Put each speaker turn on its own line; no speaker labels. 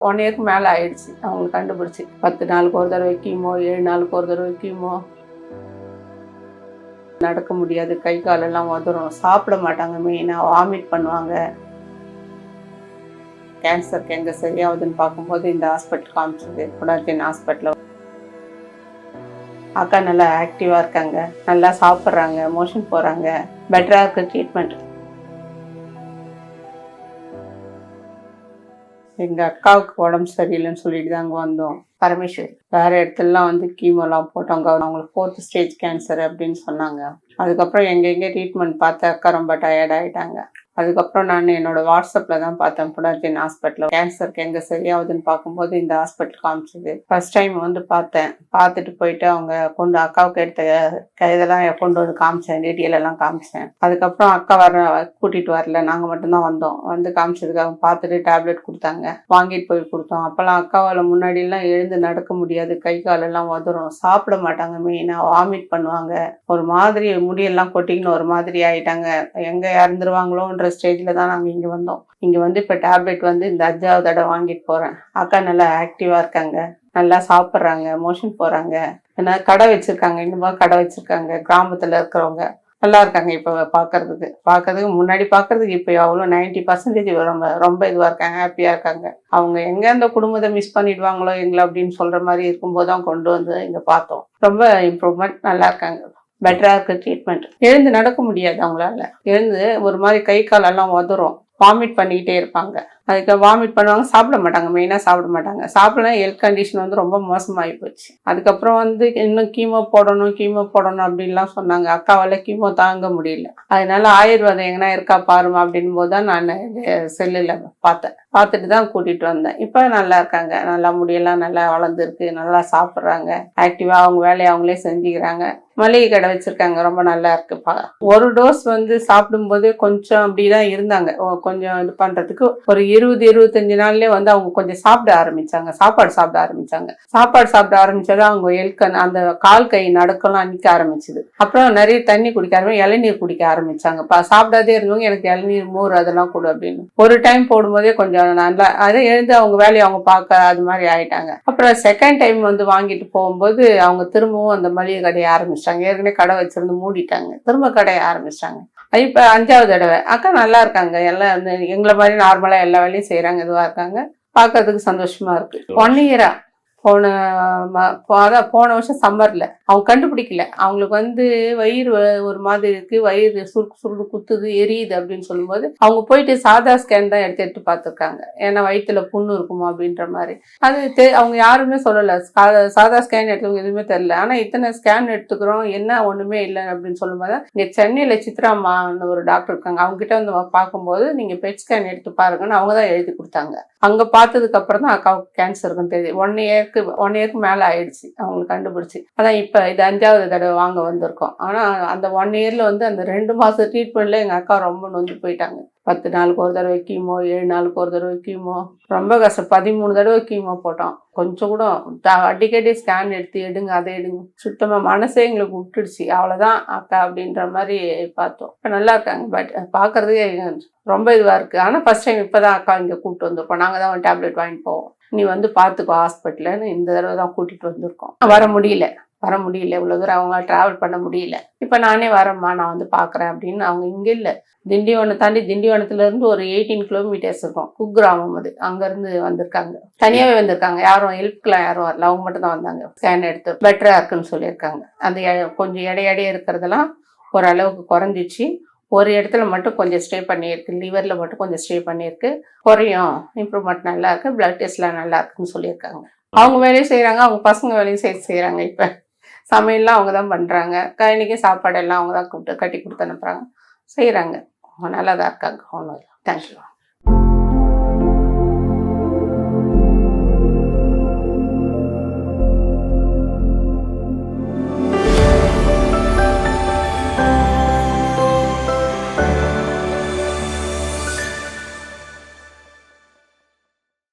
1 இயருக்கு மேலே ஆயிடுச்சு அவங்களுக்கு கண்டுபிடிச்சி. 10 நாளுக்கு ஒரு தடவை கீமோ, 7 நாளுக்கு ஒரு தடவை கீமோ. நடக்க முடியாது, கை காலெல்லாம் உதறும், சாப்பிட மாட்டாங்க, மெயினாக வாமிட் பண்ணுவாங்க. கேன்சருக்கு எங்கே சரியாகுதுன்னு பார்க்கும்போது இந்த ஹாஸ்பிட்டல் காமிச்சது, குடார்ஜின் ஹாஸ்பிட்டலில். அக்கா நல்லா ஆக்டிவாக இருக்காங்க, நல்லா சாப்பிட்றாங்க, மோஷன் போகிறாங்க, பெட்டராக இருக்குது ட்ரீட்மெண்ட். எங்கள் அக்காவுக்கு உடம்பு சரியில்லைன்னு சொல்லிட்டு தான் அங்கே வந்தோம். பரமேஸ்வரி வேறு இடத்துலலாம் வந்து கீமோலாம் போட்டோங்க, அவங்களுக்கு 4th ஸ்டேஜ் கேன்சர் அப்படின்னு சொன்னாங்க. அதுக்கப்புறம் எங்கே ட்ரீட்மெண்ட் பார்த்து அக்கா ரொம்ப டயர்ட் ஆகிட்டாங்க. அதுக்கப்புறம் நான் என்னோடய வாட்ஸ்அப்பில் தான் பார்த்தேன், புடார்ஜின் ஹாஸ்பிட்டலில் கேன்சருக்கு எங்கே சரியாகுதுன்னு பார்க்கும்போது இந்த ஹாஸ்பிட்டல் காமிச்சது. ஃபர்ஸ்ட் டைம் வந்து பார்த்தேன், பார்த்துட்டு போயிட்டு அவங்க அக்காவுக்கு எடுத்த இதெல்லாம் கொண்டு வந்து காமிச்சேன், டீட்டெயில் எல்லாம் காமிச்சேன். அதுக்கப்புறம் அக்கா கூட்டிகிட்டு வரல, நாங்கள் மட்டும்தான் வந்தோம். வந்து காமிச்சதுக்காக பார்த்துட்டு டேப்லெட் கொடுத்தாங்க, வாங்கிட்டு போய் கொடுத்தோம். அப்போல்லாம் அக்காவால் முன்னாடியெல்லாம் எழுந்து நடக்க முடியாது, கை காலெல்லாம் உதறும், சாப்பிட மாட்டாங்க, மெயினாக வாமிட் பண்ணுவாங்க, ஒரு மாதிரி முடியெல்லாம் கொட்டிக்கின்னு ஒரு மாதிரி ஆகிட்டாங்க. எங்கே இறந்துருவாங்களோன்ற ஸ்டேஜில் தான் நாங்கள் இங்கே வந்தோம். இங்கே வந்து இப்போ டேப்லெட் வந்து இந்த 5வது தடவை வாங்கிட்டு போகிறேன். அக்கா நல்லா ஆக்டிவாக இருக்காங்க, நல்லா சாப்பிட்றாங்க, மோஷன் போகிறாங்க. ஏன்னா கடை வச்சுருக்காங்க, இன்னுமா கடை வச்சுருக்காங்க, கிராமத்தில் இருக்கிறவங்க நல்லா இருக்காங்க. இப்போ பார்க்கறதுக்கு முன்னாடி பார்க்கறதுக்கு இப்போ அவ்வளோ 90% ரொம்ப இதுவாக இருக்காங்க, ஹாப்பியாக இருக்காங்க. அவங்க எங்கே அந்த குடும்பத்தை மிஸ் பண்ணிடுவாங்களோ எங்களை அப்படின்னு சொல்கிற மாதிரி இருக்கும்போது தான் கொண்டு வந்து இங்கே பார்த்தோம். ரொம்ப இம்ப்ரூவ்மெண்ட், நல்லா இருக்காங்க, பெட்டராக இருக்குது ட்ரீட்மெண்ட். எழுந்து நடக்க முடியாது அவங்களால, எழுந்து ஒரு மாதிரி கை காலெல்லாம் உதறும், வாமிட் பண்ணிக்கிட்டே இருப்பாங்க. அதுக்கு வாமிட் பண்ணுவாங்க, சாப்பிட மாட்டாங்க, மெயினாக சாப்பிட மாட்டாங்க. சாப்பிடலாம் ஹெல்த் கண்டிஷன் வந்து ரொம்ப மோசமாகி போச்சு. அதுக்கப்புறம் வந்து இன்னும் கீமோ போடணும் அப்படின்லாம் சொன்னாங்க. அக்காவால் கீமோ தாங்க முடியல. அதனால ஆயுர்வேதம் எங்கன்னா இருக்கா பாருமா அப்படின் போது தான் நான் செல்லில் பார்த்துட்டு தான் கூட்டிகிட்டு வந்தேன். இப்போ நல்லா இருக்காங்க, நல்லா முடியெல்லாம் நல்லா வளர்ந்துருக்கு, நல்லா சாப்பிட்றாங்க, ஆக்டிவாக அவங்க வேலையை அவங்களே செஞ்சுக்கிறாங்க. மளிகை கடை வச்சுருக்காங்க, ரொம்ப நல்லா இருக்குப்பா. ஒரு டோஸ் வந்து சாப்பிடும்போது கொஞ்சம் அப்படி தான் இருந்தாங்க, கொஞ்சம் இது பண்ணுறதுக்கு ஒரு 20-25 நாள்லேயே வந்து அவங்க கொஞ்சம் சாப்பிட ஆரம்பிச்சாங்க, சாப்பாடு சாப்பிட ஆரம்பிச்சது அவங்க அந்த கால் கை நடுக்கெல்லாம் நிற்க ஆரம்பிச்சுது. அப்புறம் நிறைய தண்ணி குடிக்க ஆரம்பிச்சு, இளநீர் குடிக்க ஆரம்பிச்சாங்க. சாப்பிடாதே இருந்தவங்க எனக்கு இளநீர், மோர் அதெல்லாம் கொடு அப்படின்னு ஒரு டைம் போடும்போதே கொஞ்சம் நல்லா அதை எழுந்து அவங்க வேலையை அவங்க பார்க்க அது மாதிரி ஆயிட்டாங்க. அப்புறம் செகண்ட் டைம் வந்து வாங்கிட்டு போகும்போது அவங்க திரும்பவும் அந்த மளிகை கடையை ஆரம்பிச்சாங்க. ஏற்கனவே கடை வச்சிருந்து மூடிட்டாங்க, திரும்ப கடையை ஆரம்பிச்சாங்க. இப்போ 5வது தடவை. அக்கா நல்லா இருக்காங்க, எல்லாம் வந்து எங்களை மாதிரி நார்மலாக எல்லா வேலையும் செய்கிறாங்க, இதுவாக இருக்காங்க, பார்க்கறதுக்கு சந்தோஷமா இருக்கு. 1 இயரா போன வருஷம் சம்மரில் அவங்க கண்டுபிடிக்கல. அவங்களுக்கு வந்து வயிறு ஒரு மாதிரி இருக்கு, வயிறு சுருக்கு குத்துது, எரியுது அப்படின்னு சொல்லும்போது அவங்க போயிட்டு சாதா ஸ்கேன் தான் எடுத்து பார்த்துருக்காங்க. ஏன்னா வயிற்றுல புண்ணு இருக்குமா அப்படின்ற மாதிரி. அது அவங்க யாருமே சொல்லலை, சாதா ஸ்கேன் எடுத்தவங்க எதுவுமே தெரியல. ஆனால் இத்தனை ஸ்கேன் எடுத்துக்கிறோம், என்ன ஒன்றுமே இல்லை அப்படின்னு சொல்லும்போது இங்கே சென்னையில் சித்ராமான்னு ஒரு டாக்டர் இருக்காங்க, அவங்க கிட்ட வந்து பார்க்கும்போது நீங்கள் பெட் ஸ்கேன் எடுத்து பாருங்கன்னு அவங்க தான் எழுதி கொடுத்தாங்க. அங்கே பார்த்ததுக்கு அப்புறம் தான் அக்காவுக்கு கேன்சர் இருக்குன்னு தெரியுது. 1 இயருக்கு மேலே ஆயிடுச்சு அவங்களுக்கு கண்டுபிடிச்சி. அதான் இப்போ இது 5வது தடவை வாங்க வந்திருக்கோம். ஆனால் அந்த 1 இயரில் வந்து அந்த 2 மாதம் ட்ரீட்மெண்ட்டில் எங்கள் அக்கா ரொம்ப நொந்து போயிட்டாங்க. 10 நாளுக்கு ஒரு தடவை கீமோ, 7 நாளுக்கு ஒரு தடவை கீமோ, ரொம்ப கஷ்டம். 13 தடவை கீமோ போட்டோம். கொஞ்சம் கூட அடிக்கடி ஸ்கேன் எடுங்க, அதை எடுங்க, சுத்தமாக மனசே எங்களுக்கு விட்டுடுச்சு. அவ்வளோதான் அக்கா அப்படின்ற மாதிரி பார்த்தோம். இப்போ நல்லா இருக்காங்க, பட் பார்க்கறதுக்கே ரொம்ப இதுவாக இருக்குது. ஆனால் ஃபர்ஸ்ட் டைம் இப்போ தான் அக்கா இங்கே கூப்பிட்டு வந்திருக்கோம். நாங்கள் தான் டேப்லெட் வாங்கிட்டு போவோம், நீ வந்து பார்த்துக்கோ ஹாஸ்பிட்டலுன்னு இந்த தடவை தான் கூட்டிகிட்டு வந்திருக்கோம். வர முடியல இவ்வளோ தூரம் அவங்களால ட்ராவல் பண்ண முடியல. இப்போ நானே வரேம்மா, நான் வந்து பார்க்குறேன் அப்படின்னு. அவங்க இங்கே இல்லை, திண்டிவனம் தாண்டி, திண்டிவனத்துலேருந்து ஒரு 18 கிலோமீட்டர்ஸ் இருக்கும், குக்கிராமம் அது. அங்கேருந்து வந்திருக்காங்க, தனியாகவே வந்திருக்காங்க, யாரும் ஹெல்ப்க்கெலாம் யாரும் வரல, அவங்க மட்டும் தான் வந்தாங்க. ஸ்கேன் எடுத்து பெட்டராக இருக்குன்னு சொல்லியிருக்காங்க. அந்த கொஞ்சம் எடையே இருக்கிறதெல்லாம் ஓரளவுக்கு குறைஞ்சிச்சு. ஒரு இடத்துல மட்டும் கொஞ்சம் ஸ்டே பண்ணியிருக்கு, லிவரில் மட்டும் கொஞ்சம் ஸ்டே பண்ணியிருக்கு, குறையும், இம்ப்ரூவ்மெண்ட் நல்லா இருக்குது, பிளட் டெஸ்ட்லாம் நல்லா இருக்குன்னு சொல்லியிருக்காங்க. அவங்க வேலையும் செய்கிறாங்க, அவங்க பசங்க வேலையும் செய்கிறாங்க. இப்போ சமையல்லாம் அவங்க தான் பண்ணுறாங்க, இன்றைக்கி சாப்பாடெல்லாம் அவங்க தான் கூப்பிட்டு கட்டி கொடுத்து அனுப்புகிறாங்க, செய்கிறாங்க. அவங்க நல்லா தான் இருக்காங்க. ஒன்றும் இல்லை. தேங்க்யூ.